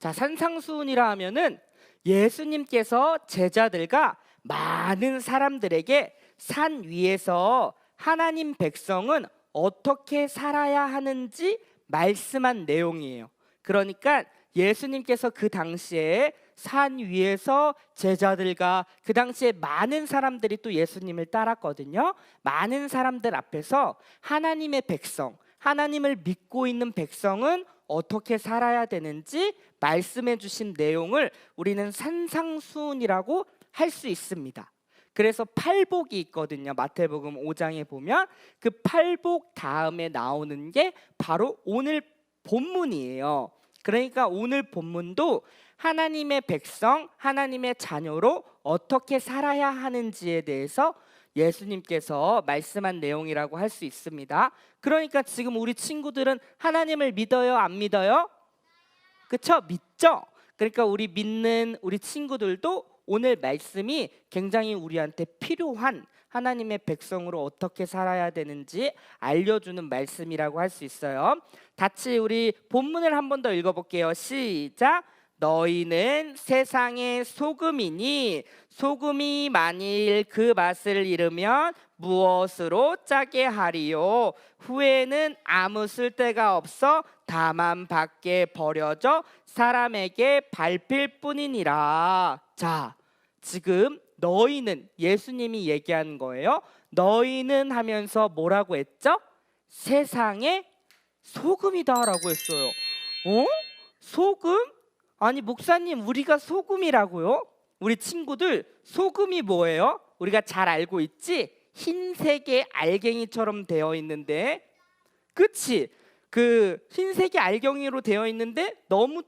자, 산상수훈이라 하면은 예수님께서 제자들과 많은 사람들에게 산 위에서 하나님 백성은 어떻게 살아야 하는지 말씀한 내용이에요. 그러니까 예수님께서 그 당시에 산 위에서 제자들과 그 당시에 많은 사람들이 또 예수님을 따랐거든요. 많은 사람들 앞에서 하나님의 백성, 하나님을 믿고 있는 백성은 어떻게 살아야 되는지 말씀해 주신 내용을 우리는 산상수훈이라고 할 수 있습니다. 그래서 팔복이 있거든요. 마태복음 5장에 보면 그 팔복 다음에 나오는 게 바로 오늘 본문이에요. 그러니까 오늘 본문도 하나님의 백성, 하나님의 자녀로 어떻게 살아야 하는지에 대해서 예수님께서 말씀한 내용이라고 할 수 있습니다. 그러니까 지금 우리 친구들은 하나님을 믿어요, 안 믿어요? 그쵸? 믿죠? 그러니까 우리 믿는 우리 친구들도 오늘 말씀이 굉장히 우리한테 필요한 하나님의 백성으로 어떻게 살아야 되는지 알려주는 말씀이라고 할 수 있어요. 같이 우리 본문을 한 번 더 읽어볼게요. 시작. 너희는 세상의 소금이니 소금이 만일 그 맛을 잃으면 무엇으로 짜게 하리요? 후에는 아무 쓸데가 없어 다만 밖에 버려져 사람에게 밟힐 뿐이니라. 자, 지금 너희는 예수님이 얘기하는 거예요. 너희는 하면서 뭐라고 했죠? 세상의 소금이다라고 했어요. 소금? 아니 목사님, 우리가 소금이라고요? 우리 친구들, 소금이 뭐예요? 우리가 잘 알고 있지? 흰색의 알갱이처럼 되어 있는데, 그치? 그 흰색의 알갱이로 되어 있는데 너무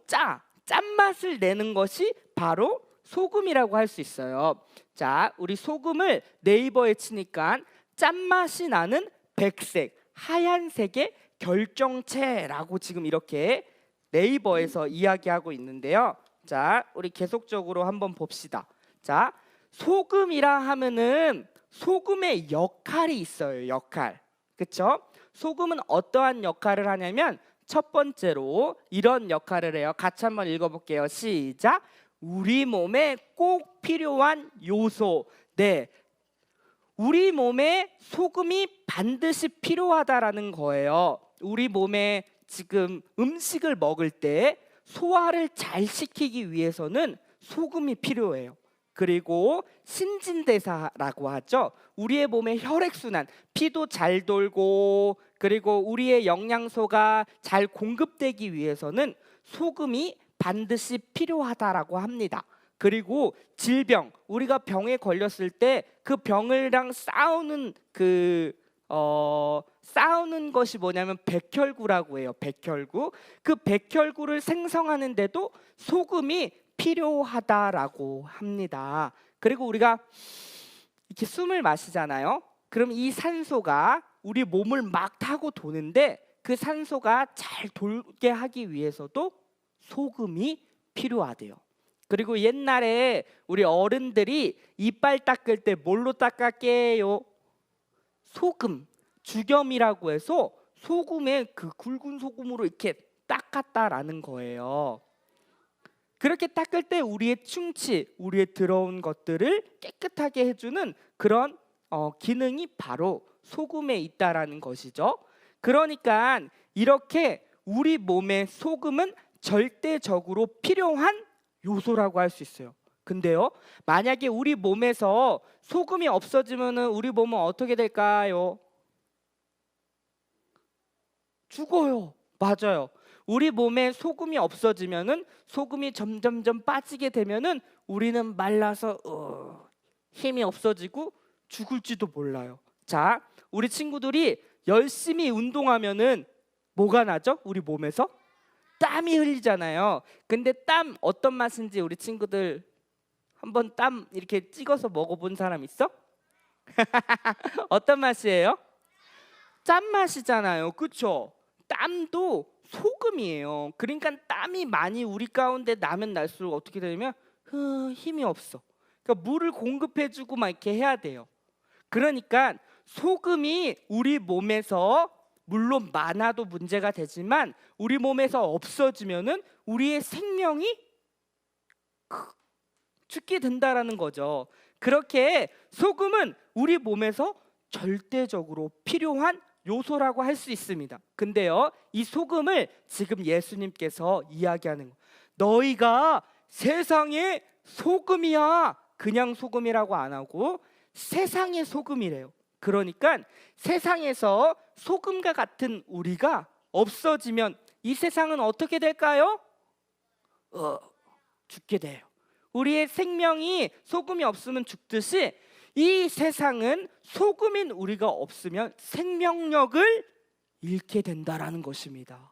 짠맛을 내는 것이 바로 소금이라고 할 수 있어요. 자, 우리 소금을 네이버에 치니까 짠맛이 나는 백색, 하얀색의 결정체라고 지금 이렇게 네이버에서 이야기하고 있는데요. 자, 우리 계속적으로 한번 봅시다. 자, 소금이라 하면은 소금의 역할이 있어요. 역할. 그쵸? 소금은 어떠한 역할을 하냐면 첫 번째로 이런 역할을 해요. 같이 한번 읽어볼게요. 시작. 우리 몸에 꼭 필요한 요소. 네, 우리 몸에 소금이 반드시 필요하다라는 거예요. 우리 몸에 지금 음식을 먹을 때 소화를 잘 시키기 위해서는 소금이 필요해요. 그리고 신진대사라고 하죠. 우리의 몸의 혈액순환, 피도 잘 돌고 그리고 우리의 영양소가 잘 공급되기 위해서는 소금이 반드시 필요하다라고 합니다. 그리고 질병, 우리가 병에 걸렸을 때 그 병이랑 싸우는 것이 뭐냐면 백혈구라고 해요. 백혈구. 그 백혈구를 생성하는데도 소금이 필요하다라고 합니다. 그리고 우리가 이렇게 숨을 마시잖아요. 그럼 이 산소가 우리 몸을 막 타고 도는데 그 산소가 잘 돌게 하기 위해서도 소금이 필요하대요. 그리고 옛날에 우리 어른들이 이빨 닦을 때 뭘로 닦았게요? 소금, 주겸이라고 해서 소금에 그 굵은 소금으로 이렇게 닦았다라는 거예요. 그렇게 닦을 때 우리의 충치, 우리의 더러운 것들을 깨끗하게 해주는 그런 기능이 바로 소금에 있다라는 것이죠. 그러니까 이렇게 우리 몸에 소금은 절대적으로 필요한 요소라고 할 수 있어요. 근데요, 만약에 우리 몸에서 소금이 없어지면 우리 몸은 어떻게 될까요? 죽어요. 맞아요. 우리 몸에 소금이 없어지면은 소금이 점점점 빠지게 되면은 우리는 말라서 힘이 없어지고 죽을지도 몰라요. 자, 우리 친구들이 열심히 운동하면은 뭐가 나죠? 우리 몸에서 땀이 흘리잖아요. 근데 땀 어떤 맛인지 우리 친구들 한번 땀 이렇게 찍어서 먹어본 사람 있어? 어떤 맛이에요? 짠맛이잖아요. 그쵸? 땀도 소금이에요. 그러니까 땀이 많이 우리 가운데 나면 날수록 어떻게 되냐면 힘이 없어. 그러니까 물을 공급해주고 막 이렇게 해야 돼요. 그러니까 소금이 우리 몸에서 물론 많아도 문제가 되지만 우리 몸에서 없어지면은 우리의 생명이 죽게 된다라는 거죠. 그렇게 소금은 우리 몸에서 절대적으로 필요한 요소라고 할 수 있습니다. 근데요, 이 소금을 지금 예수님께서 이야기하는 거, 너희가 세상의 소금이야. 그냥 소금이라고 안 하고 세상의 소금이래요. 그러니까 세상에서 소금과 같은 우리가 없어지면 이 세상은 어떻게 될까요? 죽게 돼요. 우리의 생명이 소금이 없으면 죽듯이 이 세상은 소금인 우리가 없으면 생명력을 잃게 된다라는 것입니다.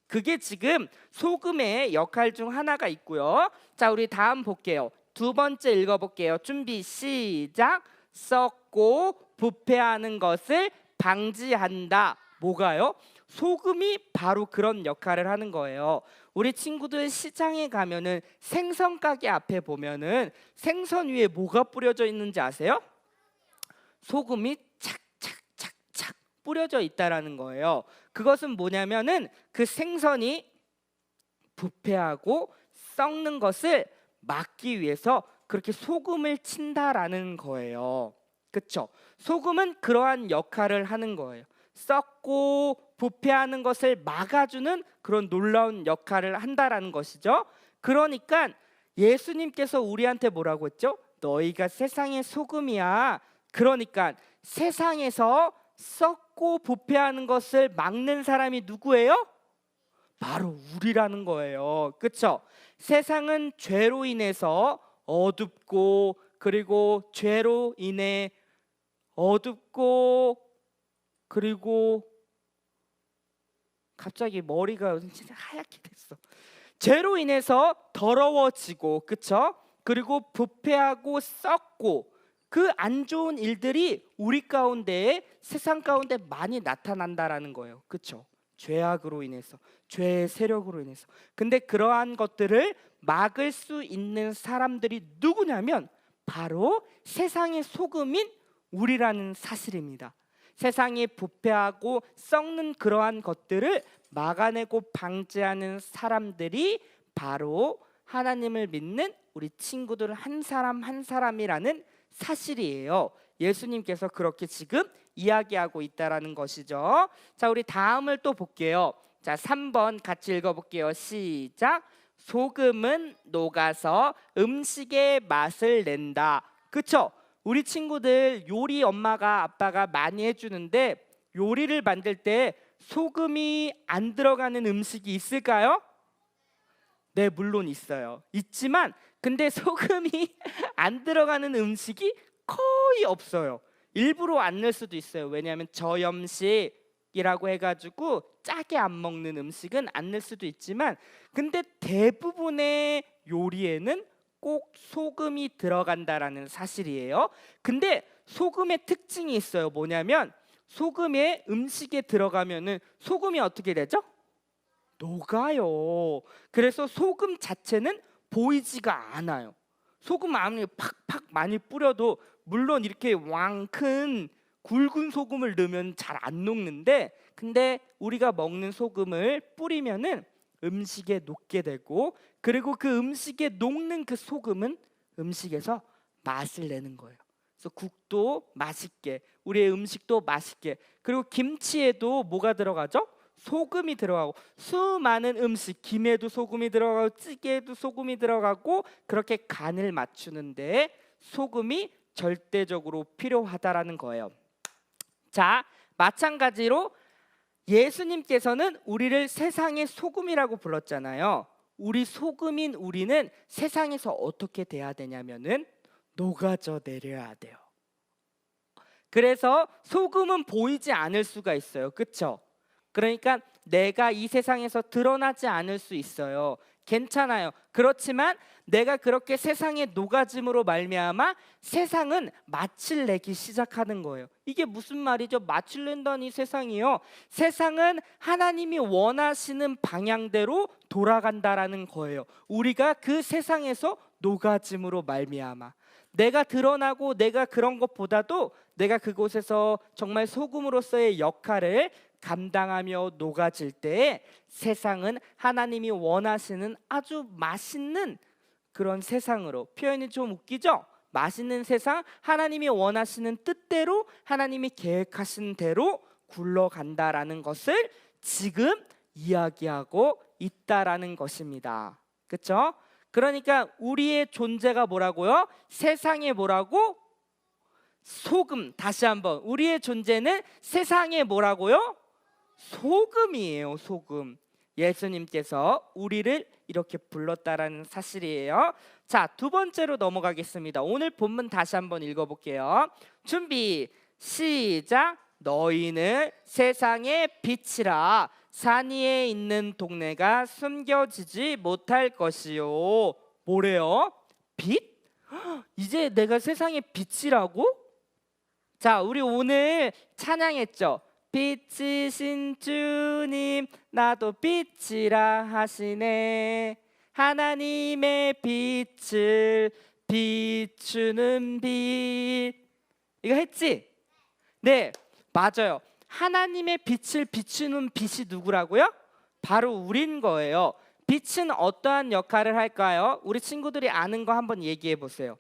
그게 지금 소금의 역할 중 하나가 있고요. 자, 우리 다음 볼게요. 두 번째 읽어볼게요. 준비 시작. 썩고 부패하는 것을 방지한다. 뭐가요? 소금이 바로 그런 역할을 하는 거예요. 우리 친구들 시장에 가면은 생선 가게 앞에 보면은 생선 위에 뭐가 뿌려져 있는지 아세요? 소금이 착착착착 뿌려져 있다라는 거예요. 그것은 뭐냐면은 그 생선이 부패하고 썩는 것을 막기 위해서 그렇게 소금을 친다라는 거예요. 그렇죠? 소금은 그러한 역할을 하는 거예요. 썩고 부패하는 것을 막아주는 그런 놀라운 역할을 한다라는 것이죠. 그러니까 예수님께서 우리한테 뭐라고 했죠? 너희가 세상의 소금이야. 그러니까 세상에서 썩고 부패하는 것을 막는 사람이 누구예요? 바로 우리라는 거예요. 그렇죠? 세상은 죄로 인해서 어둡고, 그리고 죄로 인해 어둡고, 그리고 갑자기 머리가 진짜 하얗게 됐어. 죄로 인해서 더러워지고, 그렇죠? 그리고 부패하고 썩고, 그 안 좋은 일들이 우리 가운데에, 세상 가운데 많이 나타난다라는 거예요. 그렇죠? 죄악으로 인해서, 죄의 세력으로 인해서. 근데 그러한 것들을 막을 수 있는 사람들이 누구냐면 바로 세상의 소금인 우리라는 사실입니다. 세상이 부패하고 썩는 그러한 것들을 막아내고 방지하는 사람들이 바로 하나님을 믿는 우리 친구들 한 사람 한 사람이라는 사실이에요. 예수님께서 그렇게 지금 이야기하고 있다라는 것이죠. 자, 우리 다음을 또 볼게요. 자, 3번 같이 읽어볼게요. 시작. 소금은 녹아서 음식의 맛을 낸다. 그쵸? 우리 친구들 요리 엄마가 아빠가 많이 해주는데 요리를 만들 때 소금이 안 들어가는 음식이 있을까요? 네, 물론 있어요. 있지만 근데 소금이 안 들어가는 음식이 거의 없어요. 일부러 안 넣을 수도 있어요. 왜냐하면 저염식이라고 해가지고 짜게 안 먹는 음식은 안 넣을 수도 있지만, 근데 대부분의 요리에는 꼭 소금이 들어간다라는 사실이에요. 근데 소금의 특징이 있어요. 뭐냐면 소금에 음식에 들어가면은 소금이 어떻게 되죠? 녹아요. 그래서 소금 자체는 보이지가 않아요. 소금 아무리 팍팍 많이 뿌려도, 물론 이렇게 왕큰 굵은 소금을 넣으면 잘 안 녹는데, 근데 우리가 먹는 소금을 뿌리면은 음식에 녹게 되고, 그리고 그 음식에 녹는 그 소금은 음식에서 맛을 내는 거예요. 그래서 국도 맛있게, 우리의 음식도 맛있게, 그리고 김치에도 뭐가 들어가죠? 소금이 들어가고, 수많은 음식, 김에도 소금이 들어가고 찌개에도 소금이 들어가고, 그렇게 간을 맞추는데 소금이 절대적으로 필요하다라는 거예요. 자, 마찬가지로 예수님께서는 우리를 세상의 소금이라고 불렀잖아요. 우리 소금인 우리는 세상에서 어떻게 돼야 되냐면은 녹아져 내려야 돼요. 그래서 소금은 보이지 않을 수가 있어요. 그렇죠? 그러니까 내가 이 세상에서 드러나지 않을 수 있어요. 괜찮아요. 그렇지만 내가 그렇게 세상에 녹아짐으로 말미암아 세상은 맛을 내기 시작하는 거예요. 이게 무슨 말이죠? 맛을 낸다니 세상이요. 세상은 하나님이 원하시는 방향대로 돌아간다라는 거예요. 우리가 그 세상에서 녹아짐으로 말미암아 내가 드러나고, 내가 그런 것보다도 내가 그곳에서 정말 소금으로서의 역할을 감당하며 녹아질 때에 세상은 하나님이 원하시는 아주 맛있는 그런 세상으로, 표현이 좀 웃기죠? 맛있는 세상, 하나님이 원하시는 뜻대로, 하나님이 계획하신 대로 굴러간다라는 것을 지금 이야기하고 있다라는 것입니다. 그렇죠? 그러니까 우리의 존재가 뭐라고요? 세상에 뭐라고? 소금. 다시 한번, 우리의 존재는 세상에 뭐라고요? 소금이에요. 소금. 예수님께서 우리를 이렇게 불렀다라는 사실이에요. 자, 두 번째로 넘어가겠습니다. 오늘 본문 다시 한번 읽어볼게요. 준비 시작. 너희는 세상의 빛이라. 산 위에 있는 동네가 숨겨지지 못할 것이요. 뭐래요? 빛? 이제 내가 세상의 빛이라고? 자, 우리 오늘 찬양했죠. 빛이신 주님 나도 빛이라 하시네. 하나님의 빛을 비추는 빛. 이거 했지? 네, 맞아요. 하나님의 빛을 비추는 빛이 누구라고요? 바로 우린 거예요. 빛은 어떠한 역할을 할까요? 우리 친구들이 아는 거 한번 얘기해 보세요.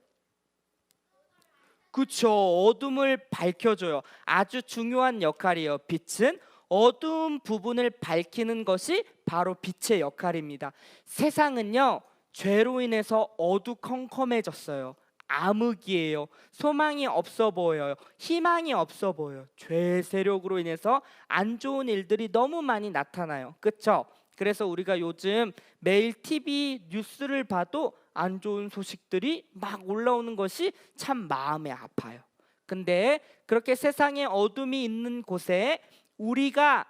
그쵸, 어둠을 밝혀줘요. 아주 중요한 역할이에요. 빛은 어두운 부분을 밝히는 것이 바로 빛의 역할입니다. 세상은요, 죄로 인해서 어두컴컴해졌어요. 암흑이에요. 소망이 없어 보여요. 희망이 없어 보여요. 죄의 세력으로 인해서 안 좋은 일들이 너무 많이 나타나요. 그렇죠? 그래서 우리가 요즘 매일 TV 뉴스를 봐도 안 좋은 소식들이 막 올라오는 것이 참 마음이 아파요. 근데 그렇게 세상에 어둠이 있는 곳에 우리가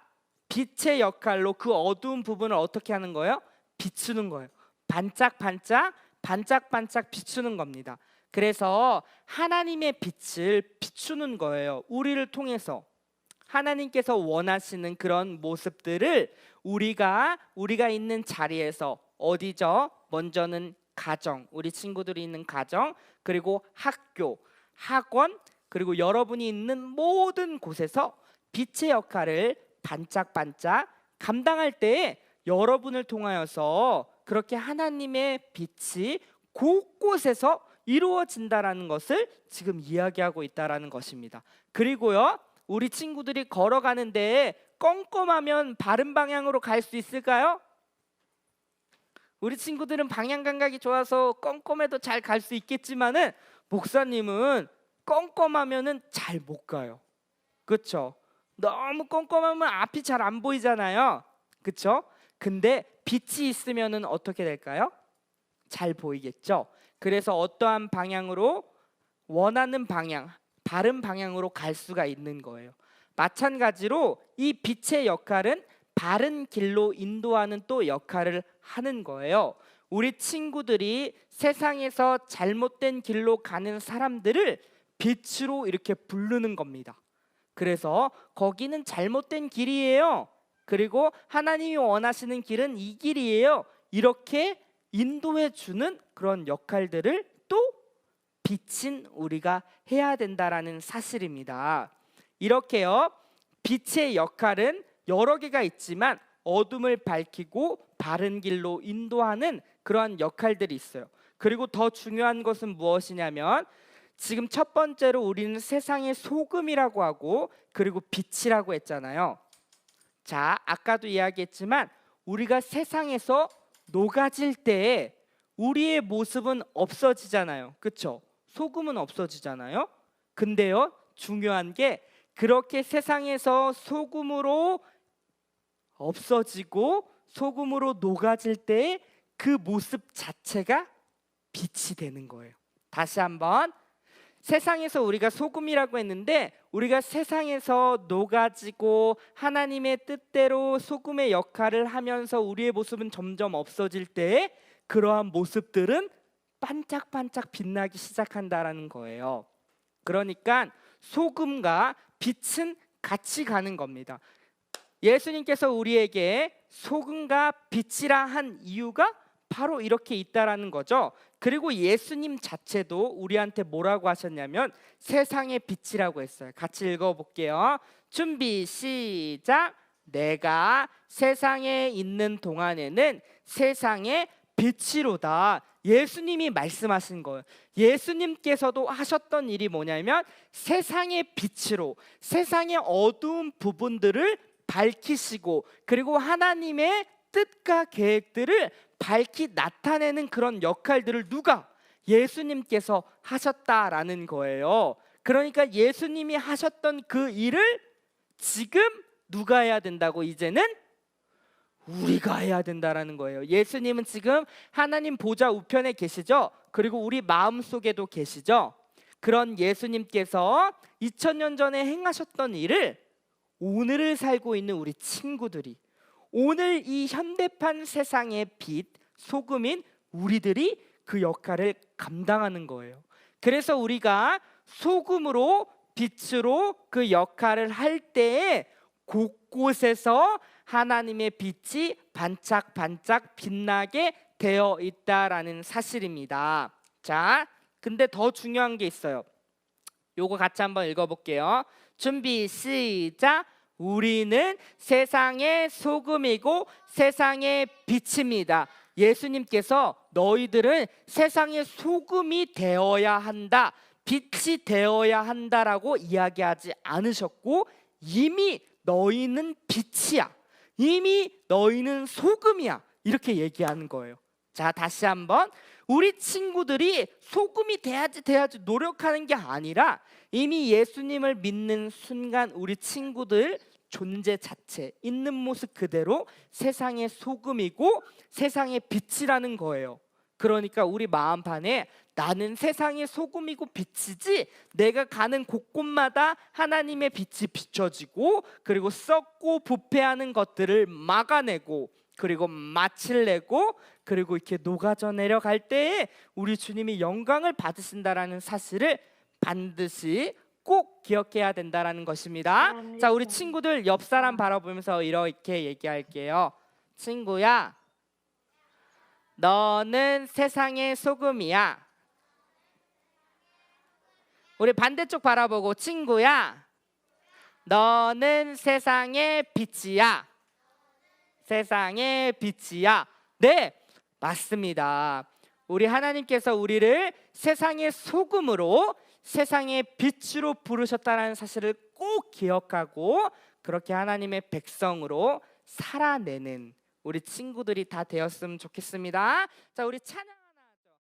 빛의 역할로 그 어두운 부분을 어떻게 하는 거예요? 비추는 거예요. 반짝반짝 반짝반짝 비추는 겁니다. 그래서 하나님의 빛을 비추는 거예요. 우리를 통해서 하나님께서 원하시는 그런 모습들을 우리가 있는 자리에서, 어디죠? 먼저는 가정, 우리 친구들이 있는 가정, 그리고 학교, 학원, 그리고 여러분이 있는 모든 곳에서 빛의 역할을 반짝반짝 감당할 때에 여러분을 통하여서 그렇게 하나님의 빛이 곳곳에서 이루어진다라는 것을 지금 이야기하고 있다라는 것입니다. 그리고요, 우리 친구들이 걸어가는데 껌껌하면 바른 방향으로 갈 수 있을까요? 우리 친구들은 방향 감각이 좋아서 껌껌해도 잘 갈 수 있겠지만은 목사님은 껌껌하면은 잘 못 가요. 그렇죠? 너무 껌껌하면 앞이 잘 안 보이잖아요. 그렇죠? 근데 빛이 있으면은 어떻게 될까요? 잘 보이겠죠? 그래서 어떠한 방향으로, 원하는 방향, 바른 방향으로 갈 수가 있는 거예요. 마찬가지로 이 빛의 역할은 바른 길로 인도하는 또 역할을 하는 거예요. 우리 친구들이 세상에서 잘못된 길로 가는 사람들을 빛으로 이렇게 부르는 겁니다. 그래서 거기는 잘못된 길이에요. 그리고 하나님이 원하시는 길은 이 길이에요. 이렇게 인도해 주는 그런 역할들을 또 빛인 우리가 해야 된다라는 사실입니다. 이렇게요, 빛의 역할은 여러 개가 있지만 어둠을 밝히고 바른 길로 인도하는 그러한 역할들이 있어요. 그리고 더 중요한 것은 무엇이냐면, 지금 첫 번째로 우리는 세상의 소금이라고 하고 그리고 빛이라고 했잖아요. 자, 아까도 이야기했지만 우리가 세상에서 녹아질 때 우리의 모습은 없어지잖아요. 그렇죠? 소금은 없어지잖아요. 근데요, 중요한 게 그렇게 세상에서 소금으로 없어지고 소금으로 녹아질 때 그 모습 자체가 빛이 되는 거예요. 다시 한번, 세상에서 우리가 소금이라고 했는데 우리가 세상에서 녹아지고 하나님의 뜻대로 소금의 역할을 하면서 우리의 모습은 점점 없어질 때 그러한 모습들은 반짝반짝 빛나기 시작한다라는 거예요. 그러니까 소금과 빛은 같이 가는 겁니다. 예수님께서 우리에게 소금과 빛이라 한 이유가 바로 이렇게 있다라는 거죠. 그리고 예수님 자체도 우리한테 뭐라고 하셨냐면 세상의 빛이라고 했어요. 같이 읽어볼게요. 준비 시작. 내가 세상에 있는 동안에는 세상의 빛이로다. 예수님이 말씀하신 거예요. 예수님께서도 하셨던 일이 뭐냐면 세상의 빛으로 세상의 어두운 부분들을 밝히시고 그리고 하나님의 뜻과 계획들을 밝히 나타내는 그런 역할들을 누가? 예수님께서 하셨다라는 거예요. 그러니까 예수님이 하셨던 그 일을 지금 누가 해야 된다고? 이제는 우리가 해야 된다라는 거예요. 예수님은 지금 하나님 보좌 우편에 계시죠. 그리고 우리 마음속에도 계시죠. 그런 예수님께서 2000년 전에 행하셨던 일을 오늘을 살고 있는 우리 친구들이, 오늘 이 현대판 세상의 빛, 소금인 우리들이 그 역할을 감당하는 거예요. 그래서 우리가 소금으로 빛으로 그 역할을 할 때에 곳곳에서 하나님의 빛이 반짝반짝 빛나게 되어 있다라는 사실입니다. 자, 근데 더 중요한 게 있어요. 요거 같이 한번 읽어볼게요. 준비 시작. 우리는 세상의 소금이고 세상의 빛입니다. 예수님께서 너희들은 세상의 소금이 되어야 한다, 빛이 되어야 한다라고 이야기하지 않으셨고 이미 너희는 빛이야, 이미 너희는 소금이야, 이렇게 얘기하는 거예요. 자, 다시 한번 우리 친구들이 소금이 돼야지 노력하는 게 아니라 이미 예수님을 믿는 순간 우리 친구들 존재 자체, 있는 모습 그대로 세상의 소금이고 세상의 빛이라는 거예요. 그러니까 우리 마음판에 나는 세상의 소금이고 빛이지, 내가 가는 곳곳마다 하나님의 빛이 비춰지고 그리고 썩고 부패하는 것들을 막아내고 그리고 맛을 내고 그리고 이렇게 녹아져 내려갈 때에 우리 주님이 영광을 받으신다라는 사실을 반드시 꼭 기억해야 된다라는 것입니다. 자, 우리 친구들 옆 사람 바라보면서 이렇게 얘기할게요. 친구야, 너는 세상의 소금이야. 우리 반대쪽 바라보고 친구야, 너는 세상의 빛이야. 세상의 빛이야. 네, 맞습니다. 우리 하나님께서 우리를 세상의 소금으로 세상의 빛으로 부르셨다는 사실을 꼭 기억하고 그렇게 하나님의 백성으로 살아내는 우리 친구들이 다 되었으면 좋겠습니다. 자, 우리 찬양